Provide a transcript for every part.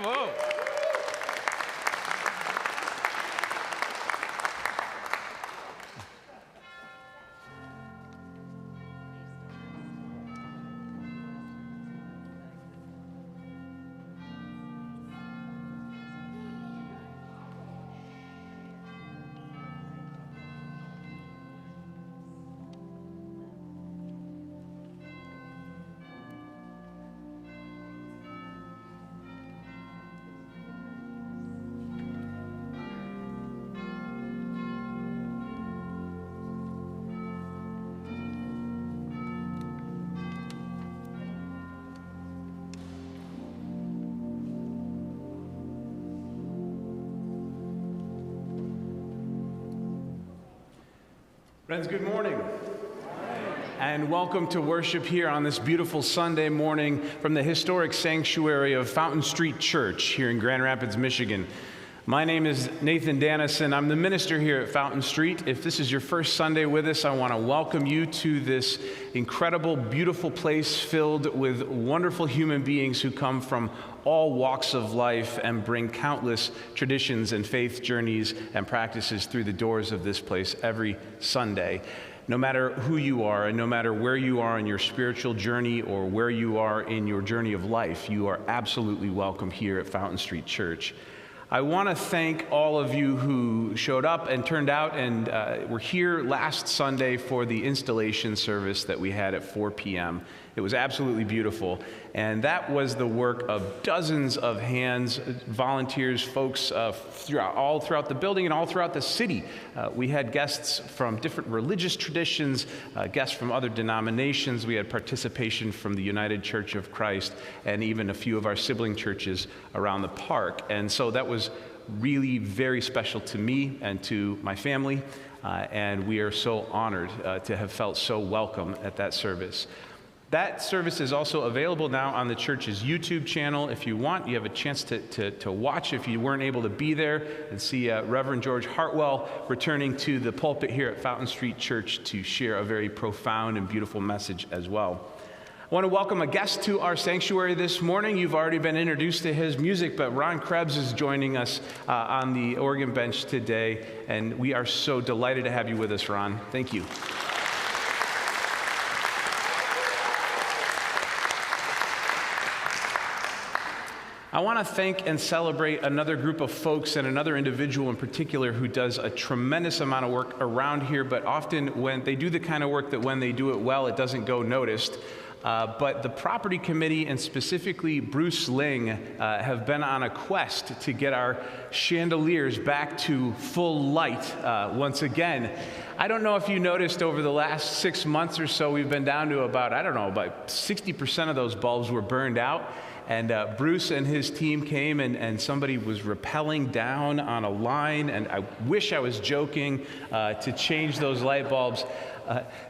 Bravo. Friends, good morning. And welcome to worship here on this beautiful Sunday morning from the historic sanctuary of Fountain Street Church here in Grand Rapids, Michigan. My name is Nathan Dannison. I'm the minister here at Fountain Street. If this is your first Sunday with us, I want to welcome you to this incredible, beautiful place filled with wonderful human beings who come from all walks of life and bring countless traditions and faith journeys and practices through the doors of this place every Sunday. No matter who you are and no matter where you are in your spiritual journey or where you are in your journey of life, you are absolutely welcome here at Fountain Street Church. I want to thank all of you who showed up and turned out and were here last Sunday for the installation service that we had at 4 p.m. It was absolutely beautiful, and that was the work of dozens of hands, volunteers, folks all throughout the building and all throughout the city. We had guests from different religious traditions, guests from other denominations. We had participation from the United Church of Christ and even a few of our sibling churches around the park. And so that was really very special to me and to my family, and we are so honored to have felt so welcome at that service. That service is also available now on the church's YouTube channel. If you want, you have a chance to watch if you weren't able to be there and see Reverend George Hartwell returning to the pulpit here at Fountain Street Church to share a very profound and beautiful message as well. I want to welcome a guest to our sanctuary this morning. You've already been introduced to his music, but Ron Krebs is joining us on the organ bench today, and we are so delighted to have you with us, Ron. Thank you. I want to thank and celebrate another group of folks and another individual in particular who does a tremendous amount of work around here, but often when they do the kind of work that when they do it well, it doesn't go noticed. But the property committee and specifically Bruce Ling have been on a quest to get our chandeliers back to full light once again. I don't know if you noticed over the last 6 months or so, we've been down to about 60% of those bulbs were burned out. And Bruce and his team came and somebody was rappelling down on a line, and I wish I was joking, to change those light bulbs.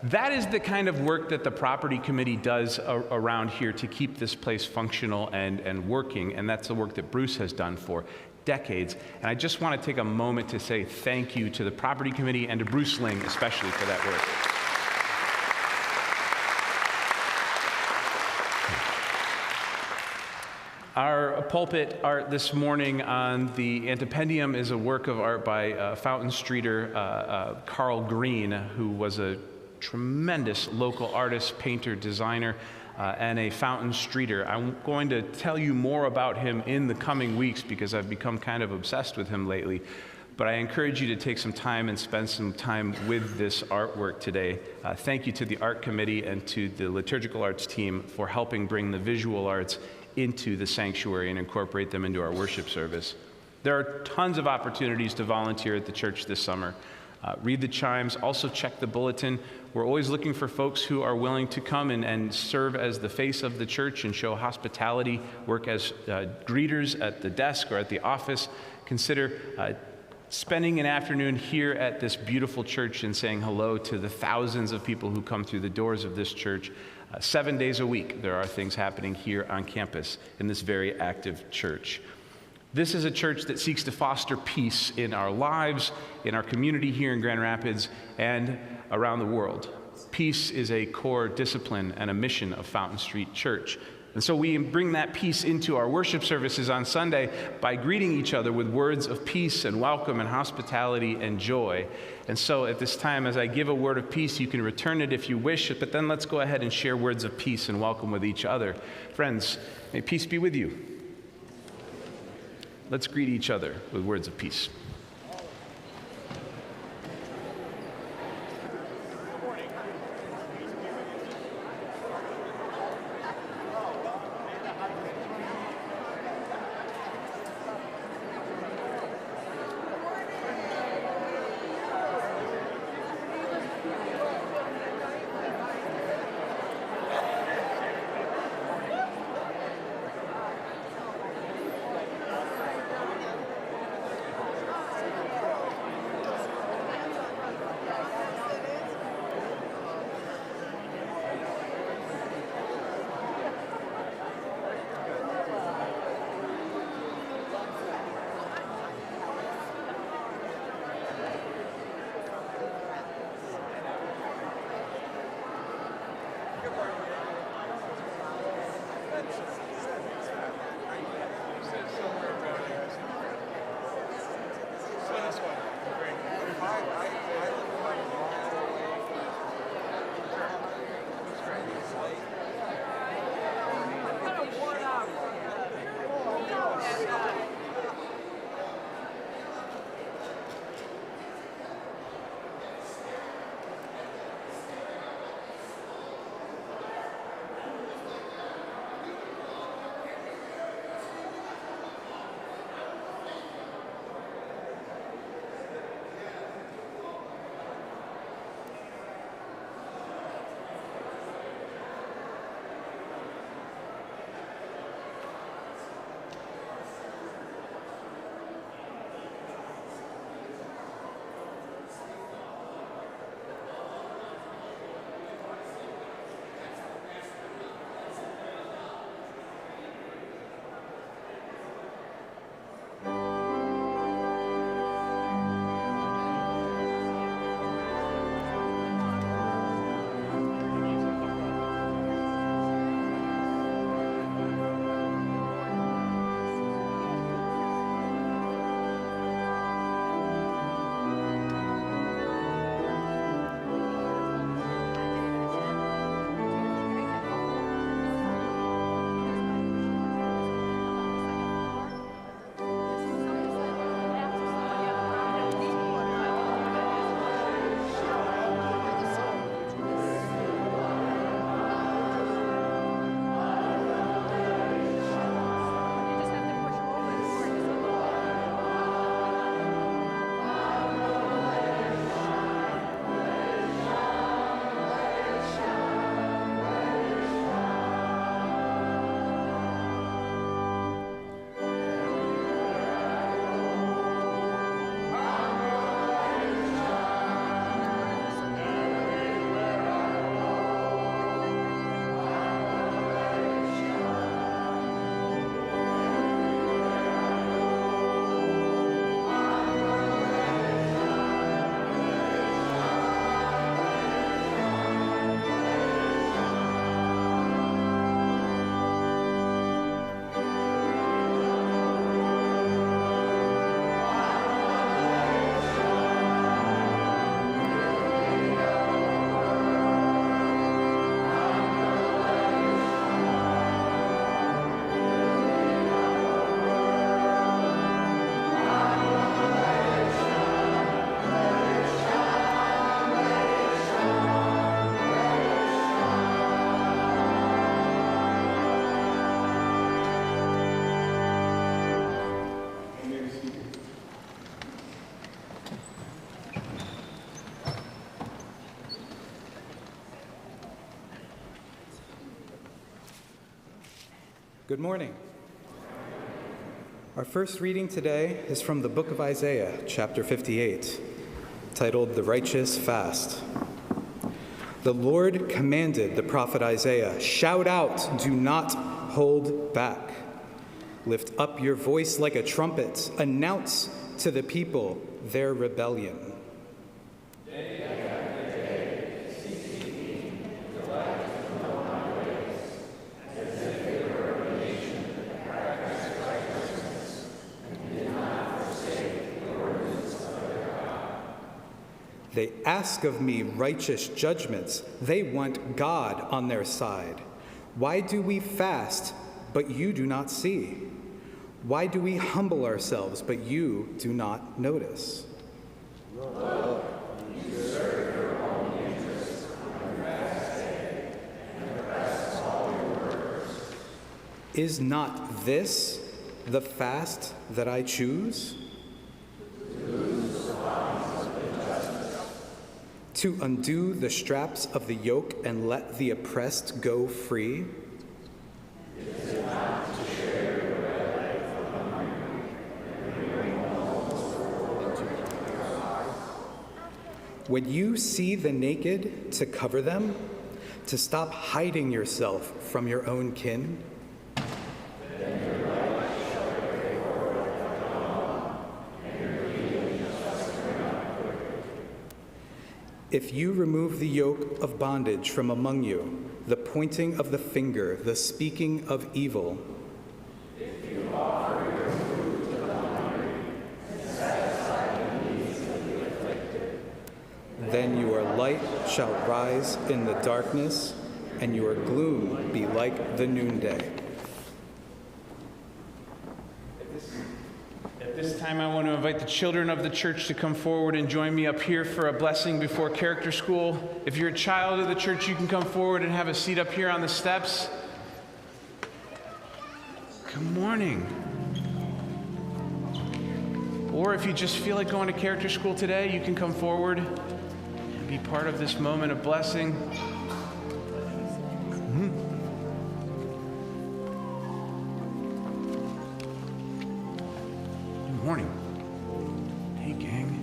That is the kind of work that the property committee does around here to keep this place functional and working, and that's the work that Bruce has done for decades. And I just want to take a moment to say thank you to the property committee and to Bruce Ling especially for that work. Our pulpit art this morning on the antependium is a work of art by Fountain Streeter Carl Green, who was a tremendous local artist, painter, designer, and a Fountain Streeter. I'm going to tell you more about him in the coming weeks because I've become kind of obsessed with him lately. But I encourage you to take some time and spend some time with this artwork today. Thank you to the art committee and to the liturgical arts team for helping bring the visual arts into the sanctuary and incorporate them into our worship service. There are tons of opportunities to volunteer at the church this summer. Read the chimes, also check the bulletin. We're always looking for folks who are willing to come and serve as the face of the church and show hospitality, work as greeters at the desk or at the office. Consider spending an afternoon here at this beautiful church and saying hello to the thousands of people who come through the doors of this church. 7 days a week, there are things happening here on campus in this very active church. This is a church that seeks to foster peace in our lives, in our community here in Grand Rapids, and around the world. Peace is a core discipline and a mission of Fountain Street Church. And so we bring that peace into our worship services on Sunday by greeting each other with words of peace and welcome and hospitality and joy. And so at this time, as I give a word of peace, you can return it if you wish, but then let's go ahead and share words of peace and welcome with each other. Friends, may peace be with you. Let's greet each other with words of peace. Good morning. Our first reading today is from the book of Isaiah, chapter 58, titled The Righteous Fast. The Lord commanded the prophet Isaiah, "Shout out, do not hold back. Lift up your voice like a trumpet, announce to the people their rebellion." Day after day, seeking me, delight to know my ways, as if it They ask of me righteous judgments. They want God on their side. Why do we fast, but you do not see? Why do we humble ourselves, but you do not notice? Lord, you serve your own interests on your fast day, and oppress all your workers. Is not this the fast that I choose? To undo the straps of the yoke and let the oppressed go free? When you see the naked, to cover them, to stop hiding yourself from your own kin? If you remove the yoke of bondage from among you, the pointing of the finger, the speaking of evil, then your light shall rise in the darkness, and your gloom be like the noonday. At this time, I want to invite the children of the church to come forward and join me up here for a blessing before character school. If you're a child of the church, you can come forward and have a seat up here on the steps. Good morning. Or if you just feel like going to character school today, you can come forward and be part of this moment of blessing. Good morning. Hey, gang.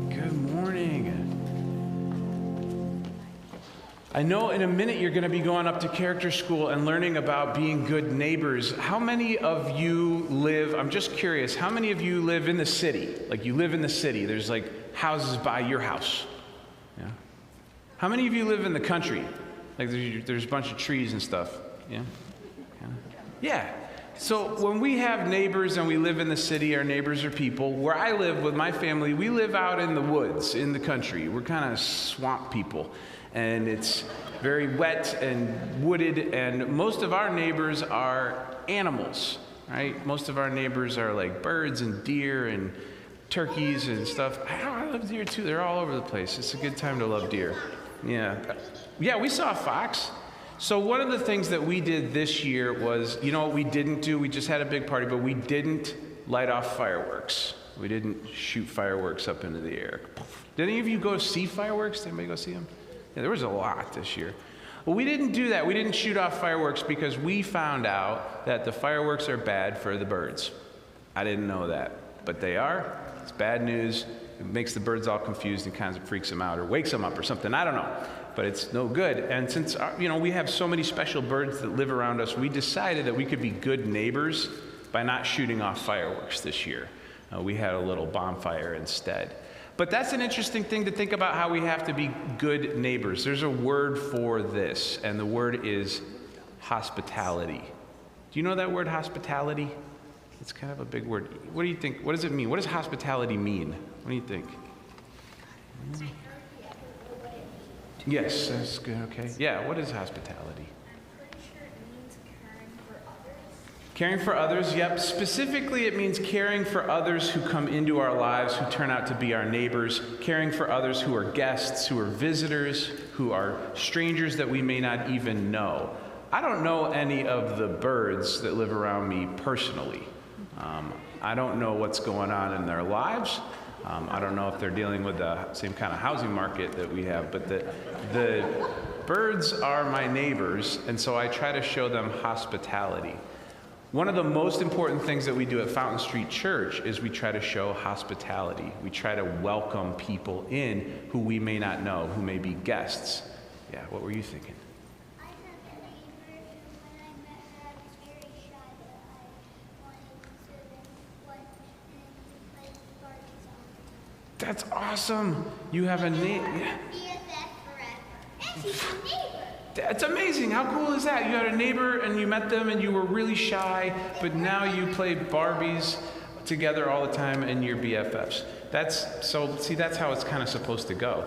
Good morning. I know in a minute you're going to be going up to character school and learning about being good neighbors. How many of you live, I'm just curious, how many of you live in the city? Like you live in the city, there's like houses by your house. Yeah. How many of you live in the country? Like there's a bunch of trees and stuff. Yeah. Yeah. So when we have neighbors and we live in the city, our neighbors are people. Where I live with my family, we live out in the woods, in the country. We're kind of swamp people. And it's very wet and wooded, and most of our neighbors are animals, right? Most of our neighbors are like birds and deer and turkeys and stuff. I love deer too. They're all over the place. It's a good time to love deer. Yeah. Yeah, we saw a fox. So one of the things that we did this year was, you know what we didn't do? We just had a big party, but we didn't light off fireworks. We didn't shoot fireworks up into the air. Did any of you go see fireworks? Did anybody go see them? Yeah, there was a lot this year. Well, we didn't do that. We didn't shoot off fireworks because we found out that the fireworks are bad for the birds. I didn't know that, but they are. It's bad news. It makes the birds all confused and kind of freaks them out or wakes them up or something. I don't know, but it's no good. And since we have so many special birds that live around us, we decided that we could be good neighbors by not shooting off fireworks this year. We had a little bonfire instead. But that's an interesting thing to think about, how we have to be good neighbors. There's a word for this, and the word is hospitality. Do you know that word, hospitality? It's kind of a big word. What do you think? What does it mean? What does hospitality mean? What do you think? Yes, that's good, okay. Yeah, what is hospitality? Caring for others, yep. Specifically, it means caring for others who come into our lives, who turn out to be our neighbors, caring for others who are guests, who are visitors, who are strangers that we may not even know. I don't know any of the birds that live around me personally. I don't know what's going on in their lives. I don't know if they're dealing with the same kind of housing market that we have, but the birds are my neighbors, and so I try to show them hospitality. One of the most important things that we do at Fountain Street Church is we try to show hospitality. We try to welcome people in who we may not know, who may be guests. Yeah, what were you thinking? I have a neighbor who, when I met her, I was very shy, but I wanted to went and play parties all the time. That's awesome. You have a neighbor. BFF forever. And she's a neighbor. It's amazing. How cool is that? You had a neighbor and you met them and you were really shy, but now you play Barbies together all the time and you're BFFs. That's how it's kind of supposed to go.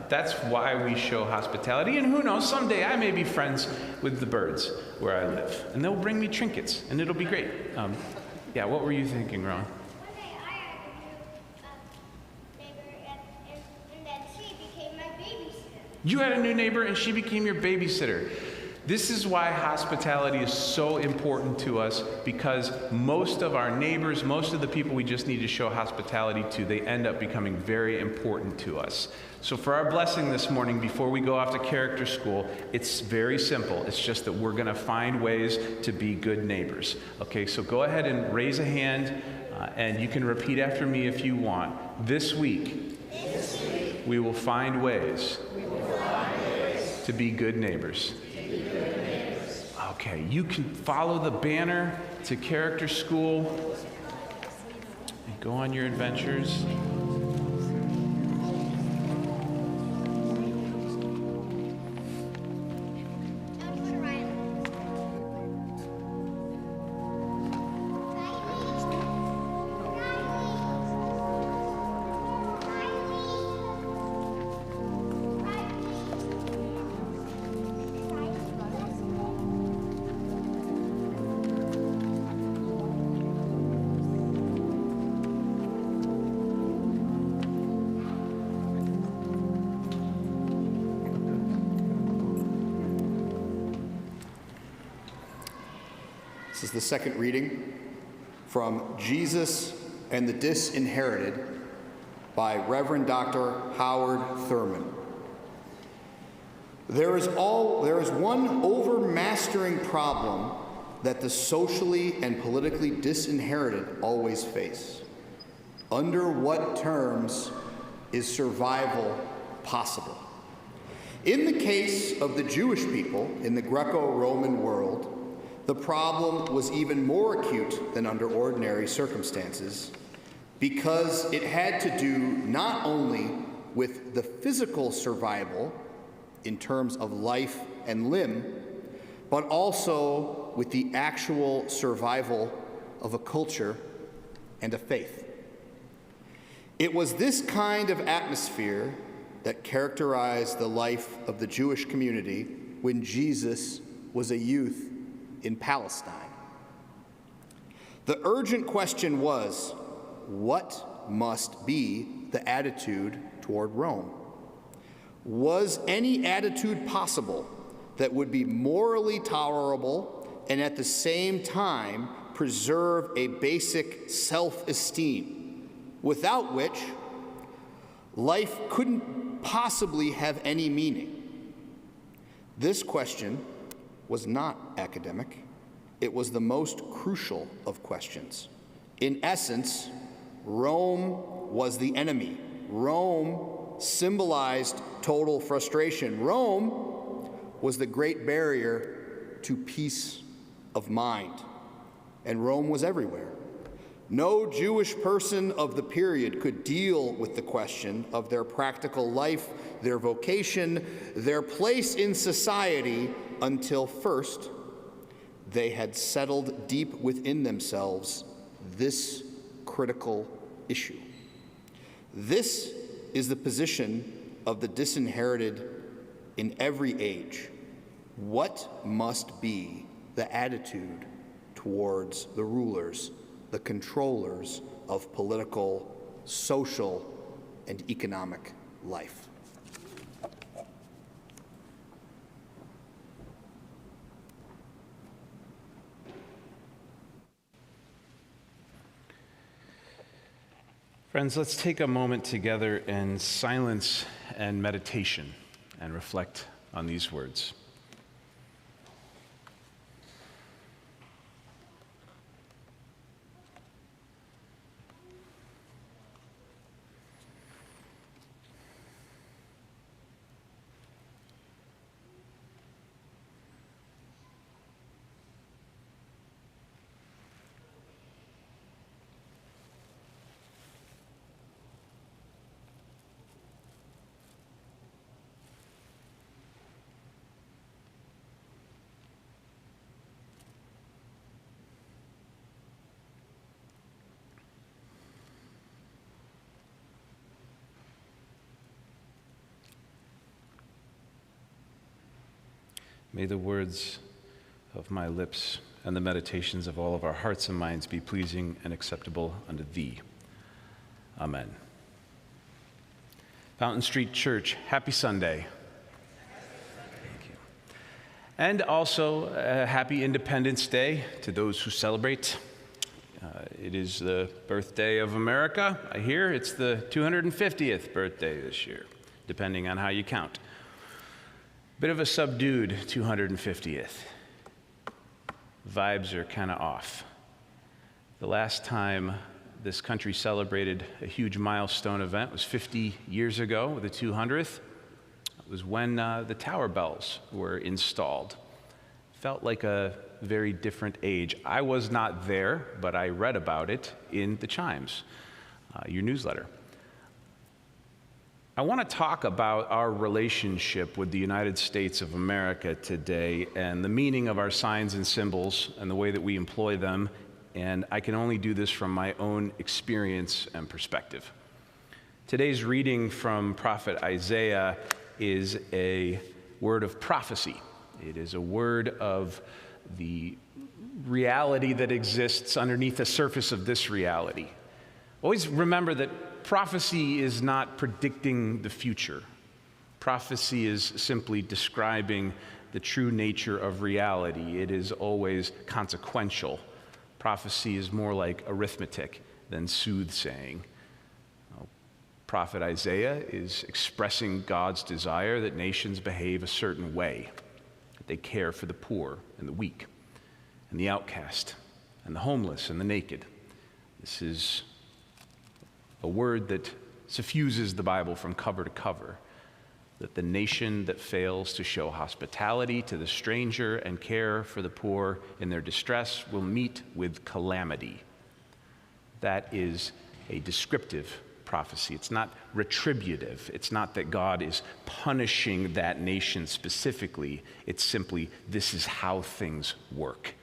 That's why we show hospitality. And who knows, someday I may be friends with the birds where I live. And they'll bring me trinkets and it'll be great. Yeah, what were you thinking, Ron? One day I had a new neighbor, and then she became my babysitter. You had a new neighbor and she became your babysitter. This is why hospitality is so important to us, because most of our neighbors, most of the people we just need to show hospitality to, they end up becoming very important to us. So for our blessing this morning, before we go off to character school, it's very simple. It's just that we're going to find ways to be good neighbors. Okay, so go ahead and raise a hand, and you can repeat after me if you want. This week, we will find ways to be good neighbors. Okay, you can follow the banner to character school and go on your adventures. This is the second reading from Jesus and the Disinherited by Reverend Dr. Howard Thurman. There is one overmastering problem that the socially and politically disinherited always face. Under what terms is survival possible? In the case of the Jewish people in the Greco-Roman world, the problem was even more acute than under ordinary circumstances, because it had to do not only with the physical survival in terms of life and limb, but also with the actual survival of a culture and a faith. It was this kind of atmosphere that characterized the life of the Jewish community when Jesus was a youth in Palestine. The urgent question was, what must be the attitude toward Rome? Was any attitude possible that would be morally tolerable and at the same time preserve a basic self-esteem, without which life couldn't possibly have any meaning? This question was not academic. It was the most crucial of questions. In essence, Rome was the enemy. Rome symbolized total frustration. Rome was the great barrier to peace of mind. And Rome was everywhere. No Jewish person of the period could deal with the question of their practical life, their vocation, their place in society, until first they had settled deep within themselves this critical issue. This is the position of the disinherited in every age. What must be the attitude towards the rulers, the controllers of political, social, and economic life? Friends, let's take a moment together in silence and meditation and reflect on these words. May the words of my lips and the meditations of all of our hearts and minds be pleasing and acceptable unto thee. Amen. Fountain Street Church, happy Sunday. Thank you. And also, happy Independence Day to those who celebrate. It is the birthday of America. I hear it's the 250th birthday this year, depending on how you count. Bit of a subdued 250th. Vibes are kind of off. The last time this country celebrated a huge milestone event was 50 years ago, the 200th. It was when the tower bells were installed. Felt like a very different age. I was not there, but I read about it in the Chimes, your newsletter. I want to talk about our relationship with the United States of America today and the meaning of our signs and symbols and the way that we employ them, and I can only do this from my own experience and perspective. Today's reading from Prophet Isaiah is a word of prophecy. It is a word of the reality that exists underneath the surface of this reality. Always remember that prophecy is not predicting the future. Prophecy is simply describing the true nature of reality. It is always consequential. Prophecy is more like arithmetic than soothsaying. Prophet Isaiah is expressing God's desire that nations behave a certain way, that they care for the poor and the weak and the outcast and the homeless and the naked. This is a word that suffuses the Bible from cover to cover, that the nation that fails to show hospitality to the stranger and care for the poor in their distress will meet with calamity. That is a descriptive prophecy. It's not retributive. It's not that God is punishing that nation specifically. It's simply, this is how things work.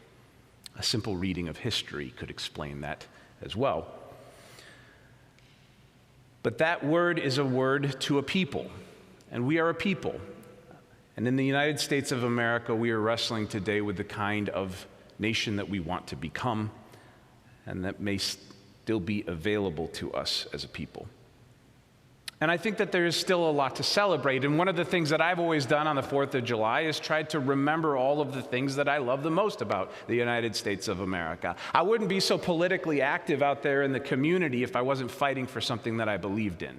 A simple reading of history could explain that as well. But that word is a word to a people, and we are a people. And in the United States of America, we are wrestling today with the kind of nation that we want to become, and that may still be available to us as a people. And I think that there is still a lot to celebrate. And one of the things that I've always done on the 4th of July is tried to remember all of the things that I love the most about the United States of America. I wouldn't be so politically active out there in the community if I wasn't fighting for something that I believed in.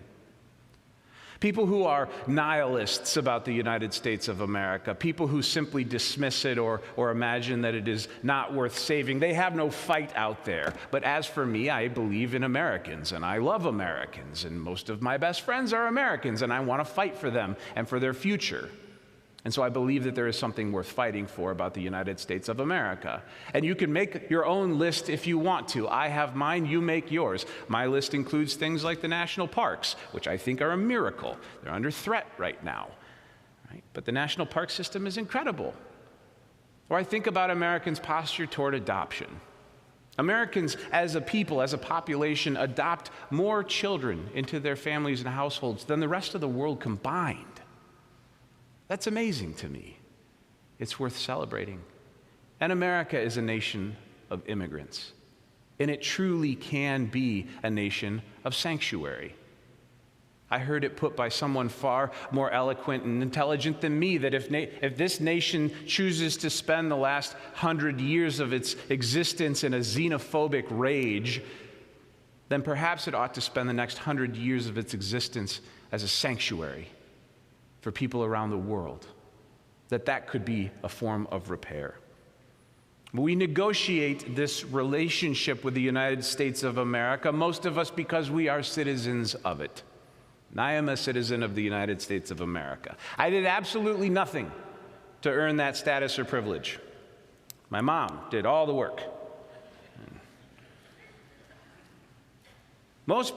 People who are nihilists about the United States of America, people who simply dismiss it or imagine that it is not worth saving, they have no fight out there. But as for me, I believe in Americans, and I love Americans, and most of my best friends are Americans, and I want to fight for them and for their future. And so I believe that there is something worth fighting for about the United States of America. And you can make your own list if you want to. I have mine, you make yours. My list includes things like the national parks, which I think are a miracle. They're under threat right now. Right? But the national park system is incredible. Or I think about Americans' posture toward adoption. Americans as a people, as a population, adopt more children into their families and households than the rest of the world combined. That's amazing to me. It's worth celebrating. And America is a nation of immigrants. And it truly can be a nation of sanctuary. I heard it put by someone far more eloquent and intelligent than me that if this nation chooses to spend the last 100 years of its existence in a xenophobic rage, then perhaps it ought to spend the next 100 years of its existence as a sanctuary for people around the world, that could be a form of repair. We negotiate this relationship with the United States of America, most of us because we are citizens of it. And I am a citizen of the United States of America. I did absolutely nothing to earn that status or privilege. My mom did all the work.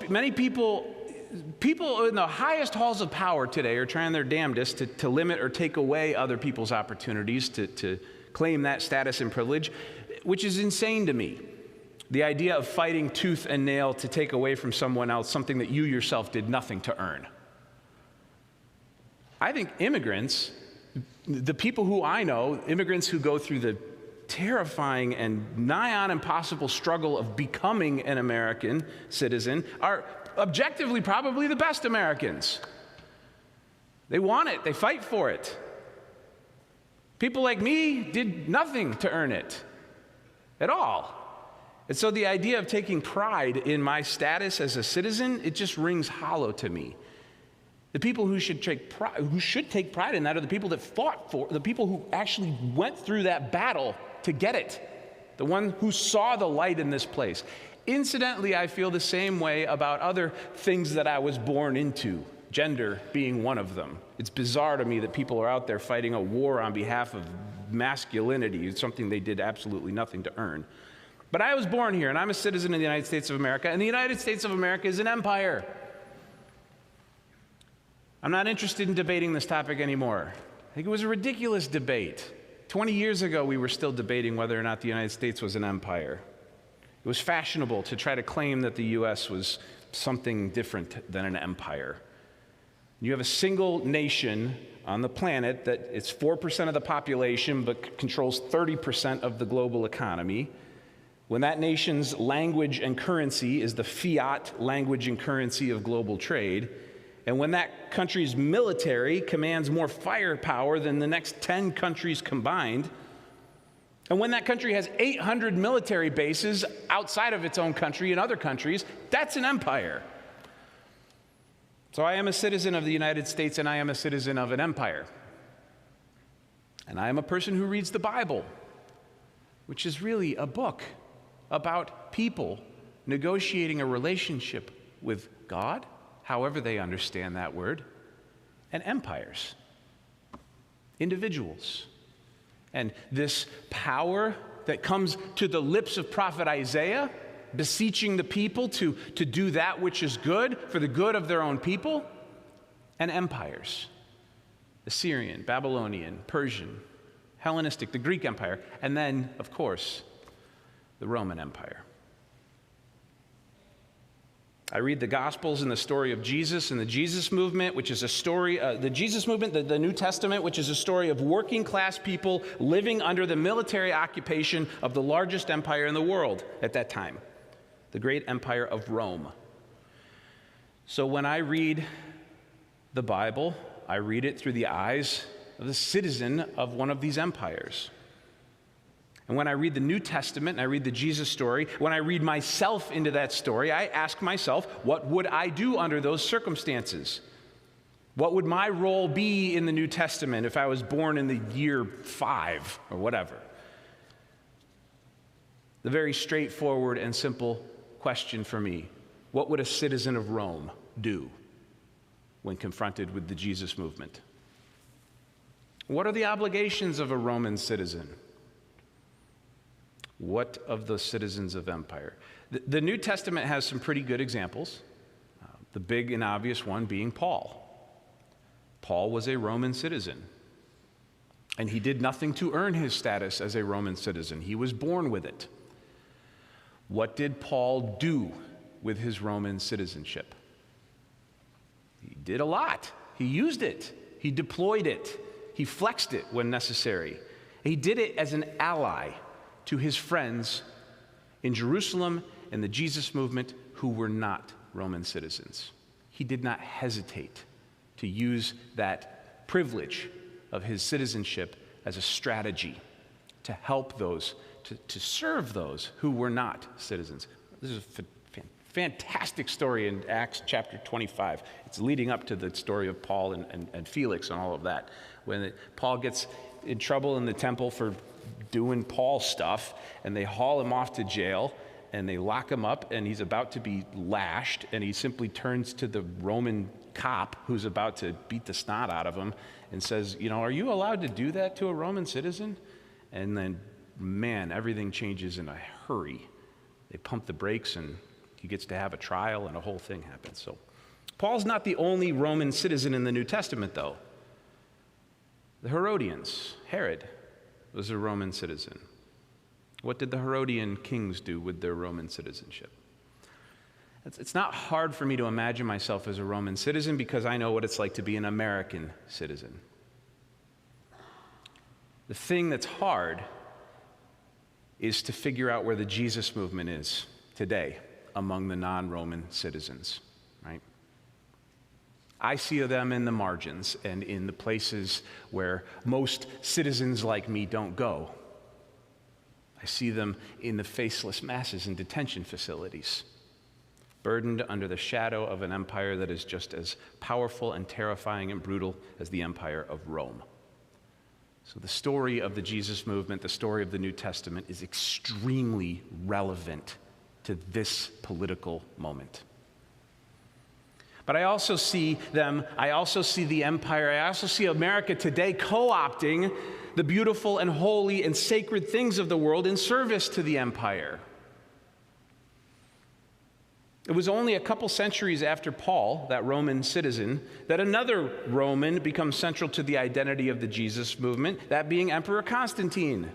Many people in the highest halls of power today are trying their damnedest to limit or take away other people's opportunities to claim that status and privilege, which is insane to me. The idea of fighting tooth and nail to take away from someone else something that you yourself did nothing to earn. I think immigrants The people who I know, immigrants who go through the terrifying and nigh on impossible struggle of becoming an American citizen, are objectively probably the best Americans. They want it, they fight for it. People like me did nothing to earn it at all. And so the idea of taking pride in my status as a citizen, it just rings hollow to me. The people who should take pride in that are the people that fought for, the people who actually went through that battle to get it, the one who saw the light in this place. Incidentally, I feel the same way about other things that I was born into, gender being one of them. It's bizarre to me that people are out there fighting a war on behalf of masculinity. It's something they did absolutely nothing to earn. But I was born here, and I'm a citizen of the United States of America, and the United States of America is an empire. I'm not interested in debating this topic anymore. I think it was a ridiculous debate. 20 years ago, we were still debating whether or not the United States was an empire. It was fashionable to try to claim that the U.S. was something different than an empire. You have a single nation on the planet that it's 4% of the population but controls 30% of the global economy. When that nation's language and currency is the fiat language and currency of global trade, and when that country's military commands more firepower than the next 10 countries combined, and when that country has 800 military bases outside of its own country in other countries, that's an empire. So I am a citizen of the United States, and I am a citizen of an empire. And I am a person who reads the Bible, which is really a book about people negotiating a relationship with God, however they understand that word, and empires, individuals. And this power that comes to the lips of prophet Isaiah, beseeching the people to do that which is good for the good of their own people, and empires, Assyrian, Babylonian, Persian, Hellenistic, the Greek Empire, and then, of course, the Roman Empire. I read the Gospels and the story of Jesus and the Jesus movement, which is a story, the Jesus movement, the New Testament, which is a story of working class people living under the military occupation of the largest empire in the world at that time, the great empire of Rome. So when I read the Bible, I read it through the eyes of the citizen of one of these empires. And when I read the New Testament and I read the Jesus story, when I read myself into that story, I ask myself, what would I do under those circumstances? What would my role be in the New Testament if I was born in the year 5 or whatever? The very straightforward and simple question for me, what would a citizen of Rome do when confronted with the Jesus movement? What are the obligations of a Roman citizen? What of the citizens of empire? The New Testament has some pretty good examples, the big and obvious one being Paul. Paul was a Roman citizen, and he did nothing to earn his status as a Roman citizen. He was born with it. What did Paul do with his Roman citizenship? He did a lot. He used it. He deployed it. He flexed it when necessary. He did it as an ally to his friends in Jerusalem and the Jesus movement who were not Roman citizens. He did not hesitate to use that privilege of his citizenship as a strategy to help those, to serve those who were not citizens. This is a fantastic story in Acts chapter 25. It's leading up to the story of Paul and Felix and all of that. When Paul gets in trouble in the temple for doing Paul stuff, and they haul him off to jail, and they lock him up, and he's about to be lashed, and he simply turns to the Roman cop who's about to beat the snot out of him and says, are you allowed to do that to a Roman citizen? And then, man, everything changes in a hurry. They pump the brakes, and he gets to have a trial, and a whole thing happens. So Paul's not the only Roman citizen in the New Testament, though. The Herodians, Herod, was a Roman citizen. What did the Herodian kings do with their Roman citizenship? It's not hard for me to imagine myself as a Roman citizen because I know what it's like to be an American citizen. The thing that's hard is to figure out where the Jesus movement is today among the non-Roman citizens, right? I see them in the margins and in the places where most citizens like me don't go. I see them in the faceless masses in detention facilities, burdened under the shadow of an empire that is just as powerful and terrifying and brutal as the empire of Rome. So the story of the Jesus movement, the story of the New Testament, is extremely relevant to this political moment. But I also see the empire, I also see America today co-opting the beautiful and holy and sacred things of the world in service to the empire. It was only a couple centuries after Paul, that Roman citizen, that another Roman becomes central to the identity of the Jesus movement, that being Emperor Constantine.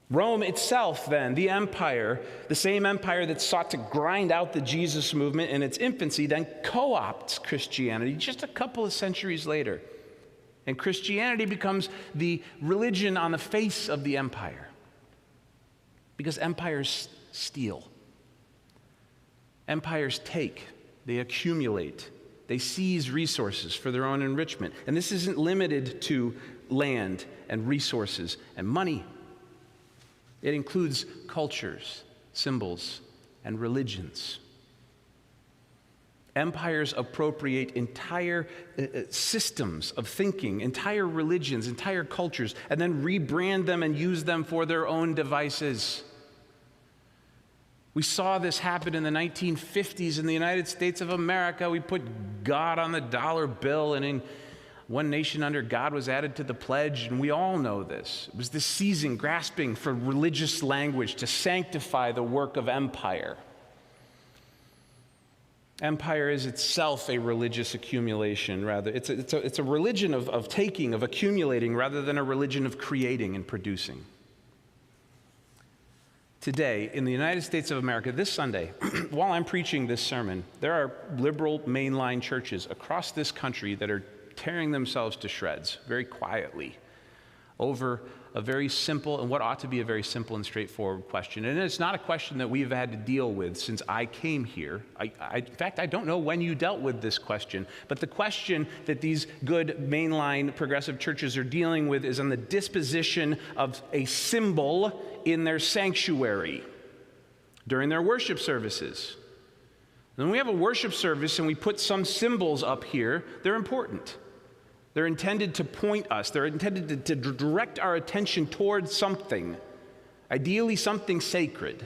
Rome itself, then, the empire, the same empire that sought to grind out the Jesus movement in its infancy, then co-opts Christianity just a couple of centuries later. And Christianity becomes the religion on the face of the empire. Because empires steal. Empires take, they accumulate, they seize resources for their own enrichment. And this isn't limited to land and resources and money. It includes cultures, symbols, and religions. Empires appropriate entire systems of thinking, entire religions, entire cultures, and then rebrand them and use them for their own devices. We saw this happen in the 1950s in the United States of America. We put God on the dollar bill, and in one nation under God was added to the pledge, and we all know this. It was this seizing, grasping for religious language to sanctify the work of empire. Empire is itself a religious accumulation, rather. It's a religion of taking, of accumulating, rather than a religion of creating and producing. Today, in the United States of America, this Sunday, while I'm preaching this sermon, there are liberal mainline churches across this country that are tearing themselves to shreds very quietly over a very simple and what ought to be a very simple and straightforward question. And it's not a question that we've had to deal with since I came here. In fact, I don't know when you dealt with this question, but the question that these good mainline progressive churches are dealing with is on the disposition of a symbol in their sanctuary during their worship services. When we have a worship service and we put some symbols up here, they're important. They're intended to point us. They're intended to direct our attention towards something, ideally something sacred.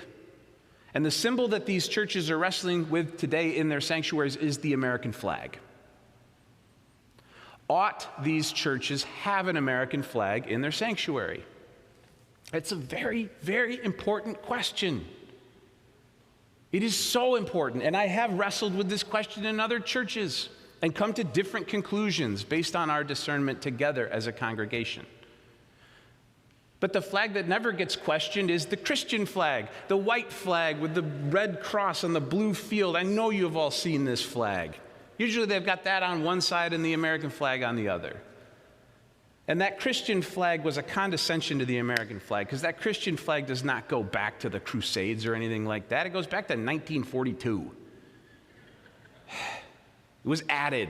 And the symbol that these churches are wrestling with today in their sanctuaries is the American flag. Ought these churches have an American flag in their sanctuary? It's a very, very important question. It is so important, and I have wrestled with this question in other churches and come to different conclusions based on our discernment together as a congregation. But the flag that never gets questioned is the Christian flag, the white flag with the red cross on the blue field. I know you've all seen this flag. Usually they've got that on one side and the American flag on the other. And that Christian flag was a condescension to the American flag, because that Christian flag does not go back to the Crusades or anything like that. It goes back to 1942. It was added.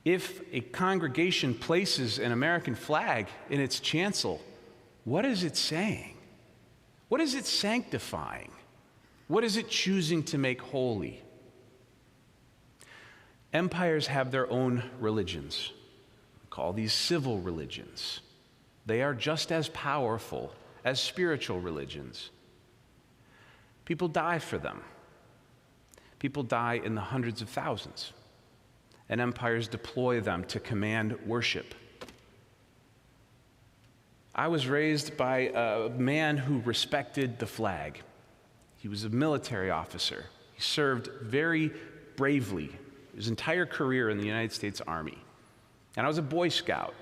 If a congregation places an American flag in its chancel, what is it saying? What is it sanctifying? What is it choosing to make holy? Empires have their own religions. We call these civil religions. They are just as powerful as spiritual religions. People die for them. People die in the hundreds of thousands, and empires deploy them to command worship. I was raised by a man who respected the flag. He was a military officer. He served very bravely his entire career in the United States Army. And I was a Boy Scout,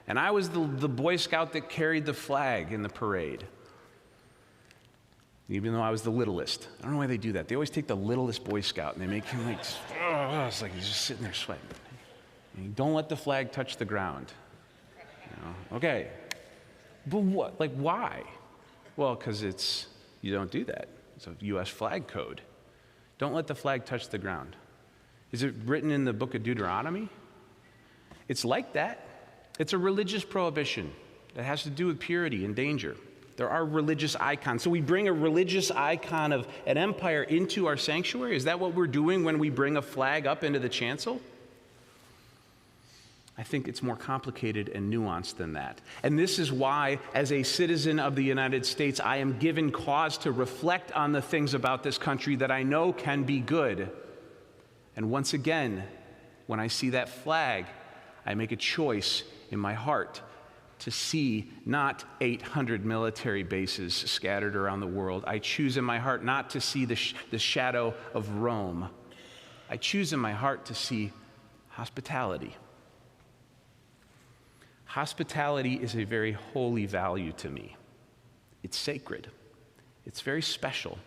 and I was the Boy Scout that carried the flag in the parade. Even though I was the littlest. I don't know why they do that. They always take the littlest Boy Scout and they make him it's like he's just sitting there sweating. And don't let the flag touch the ground. Okay. But what? Like, why? Well, because you don't do that. It's a U.S. flag code. Don't let the flag touch the ground. Is it written in the book of Deuteronomy? It's like that. It's a religious prohibition that has to do with purity and danger. There are religious icons. So we bring a religious icon of an empire into our sanctuary? Is that what we're doing when we bring a flag up into the chancel? I think it's more complicated and nuanced than that. And this is why, as a citizen of the United States, I am given cause to reflect on the things about this country that I know can be good. And once again, when I see that flag, I make a choice in my heart to see not 800 military bases scattered around the world. I choose in my heart not to see the shadow of Rome. I choose in my heart to see hospitality. Hospitality is a very holy value to me. It's sacred. It's very special.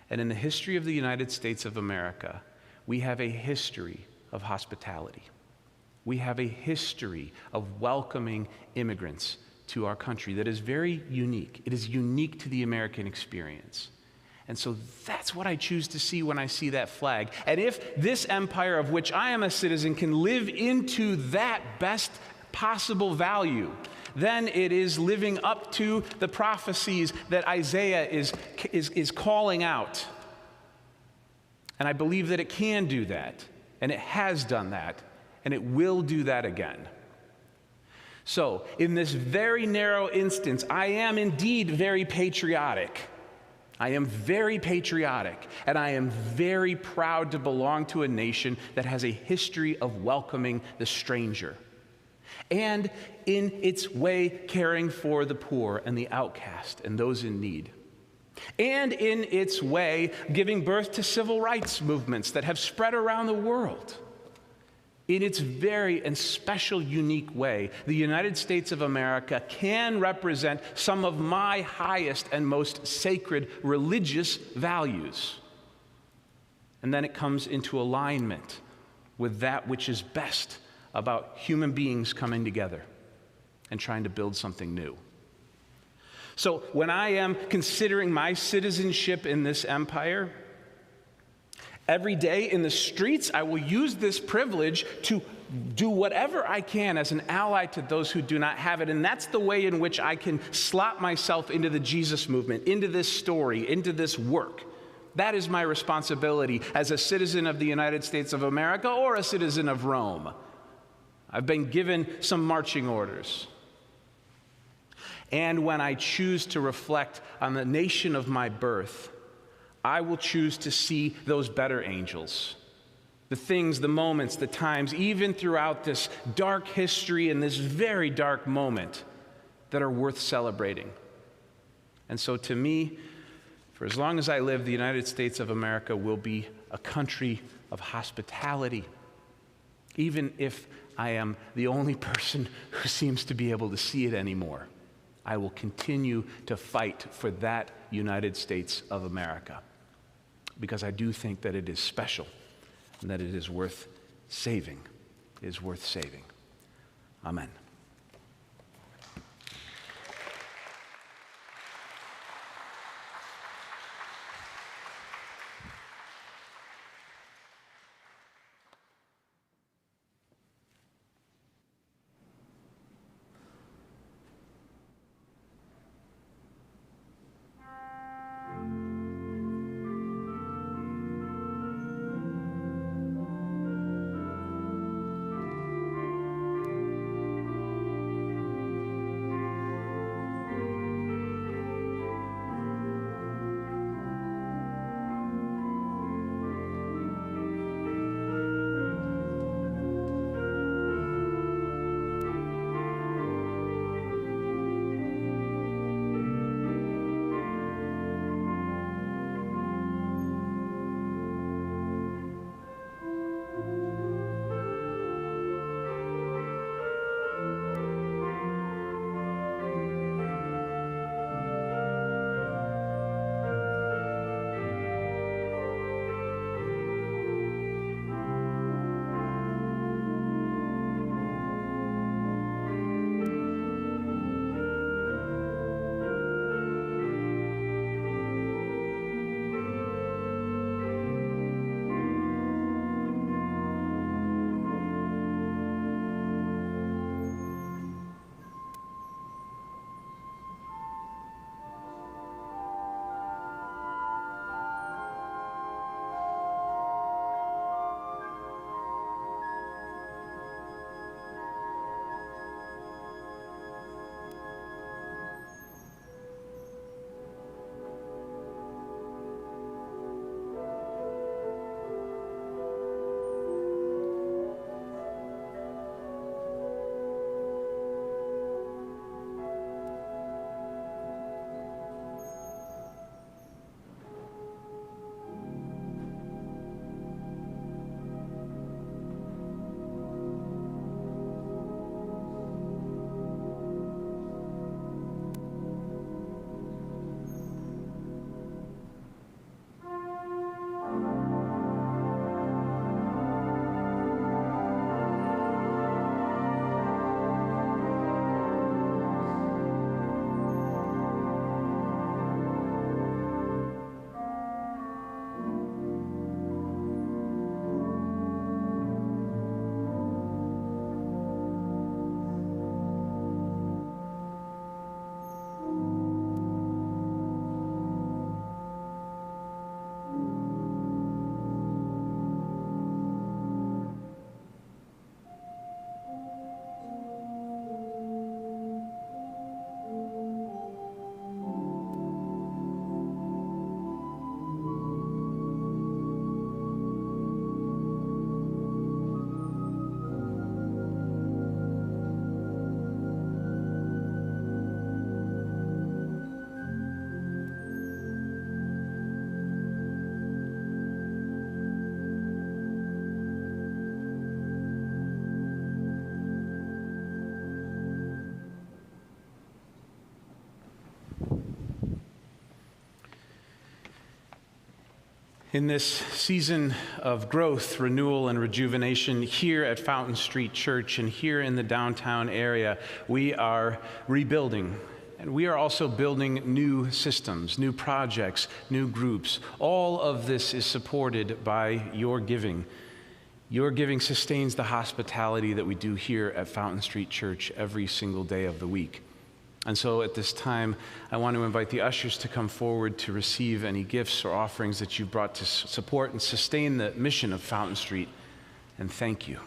And in the history of the United States of America, we have a history of hospitality. We have a history of welcoming immigrants to our country that is very unique. It is unique to the American experience. And so that's what I choose to see when I see that flag. And if this empire of which I am a citizen can live into that best possible value, then it is living up to the prophecies that Isaiah is calling out. And I believe that it can do that, and it has done that, and it will do that again. So, in this very narrow instance, I am indeed very patriotic. I am very patriotic, and I am very proud to belong to a nation that has a history of welcoming the stranger, and in its way caring for the poor and the outcast and those in need, and in its way giving birth to civil rights movements that have spread around the world. In its very and special, unique way, the United States of America can represent some of my highest and most sacred religious values. And then it comes into alignment with that which is best about human beings coming together and trying to build something new. So when I am considering my citizenship in this empire, every day in the streets, I will use this privilege to do whatever I can as an ally to those who do not have it. And that's the way in which I can slot myself into the Jesus movement, into this story, into this work. That is my responsibility as a citizen of the United States of America or a citizen of Rome. I've been given some marching orders. And when I choose to reflect on the nation of my birth, I will choose to see those better angels. The things, the moments, the times, even throughout this dark history and this very dark moment that are worth celebrating. And so to me, for as long as I live, the United States of America will be a country of hospitality, even if I am the only person who seems to be able to see it anymore. I will continue to fight for that United States of America, because I do think that it is special and that it is worth saving. It is worth saving. Amen. In this season of growth, renewal, and rejuvenation here at Fountain Street Church and here in the downtown area, we are rebuilding. And we are also building new systems, new projects, new groups. All of this is supported by your giving. Your giving sustains the hospitality that we do here at Fountain Street Church every single day of the week. And so at this time, I want to invite the ushers to come forward to receive any gifts or offerings that you've brought to support and sustain the mission of Fountain Street. And thank you.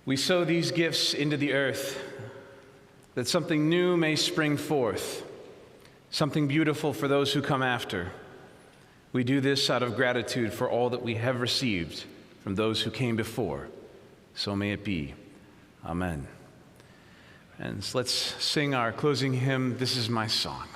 We sow these gifts into the earth that something new may spring forth, something beautiful for those who come after. We do this out of gratitude for all that we have received from those who came before. So may it be. Amen. And let's sing our closing hymn, This Is My Song.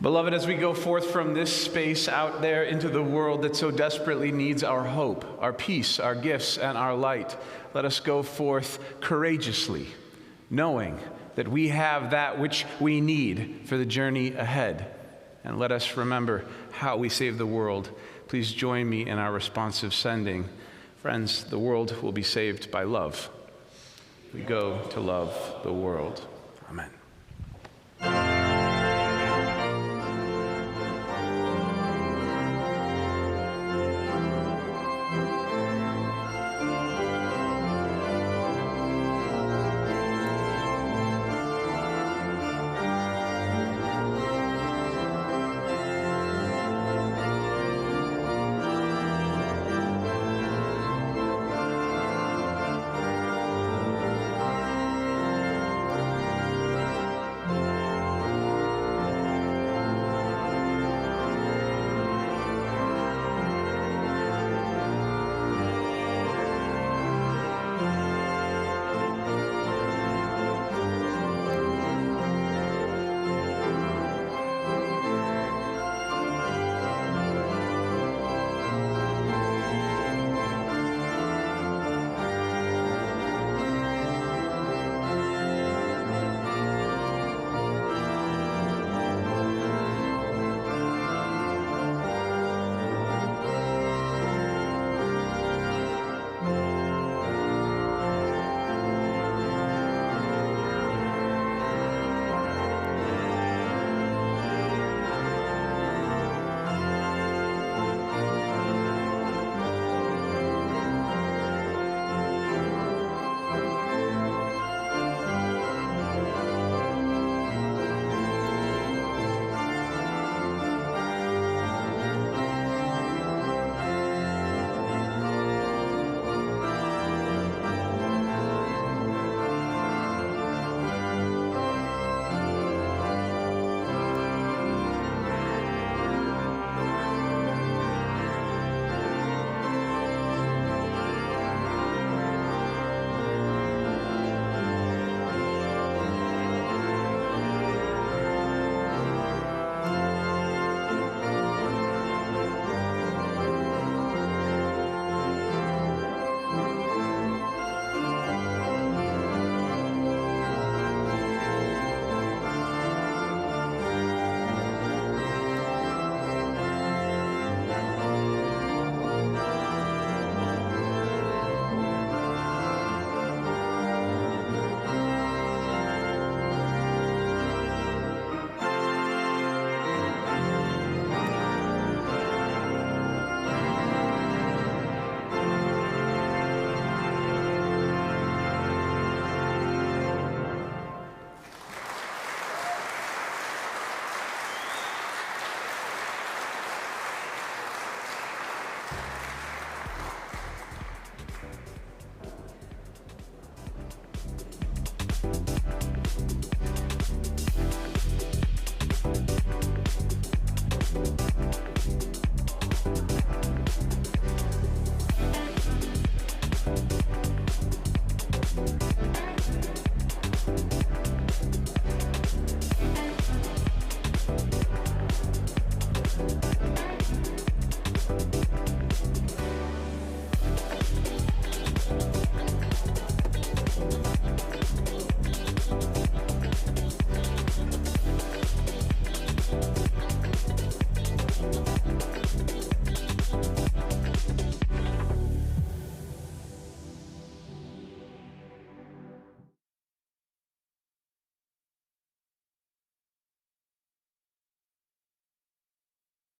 Beloved, as we go forth from this space out there into the world that so desperately needs our hope, our peace, our gifts, and our light, let us go forth courageously, knowing that we have that which we need for the journey ahead. And let us remember how we save the world. Please join me in our responsive sending. Friends, the world will be saved by love. We go to love the world.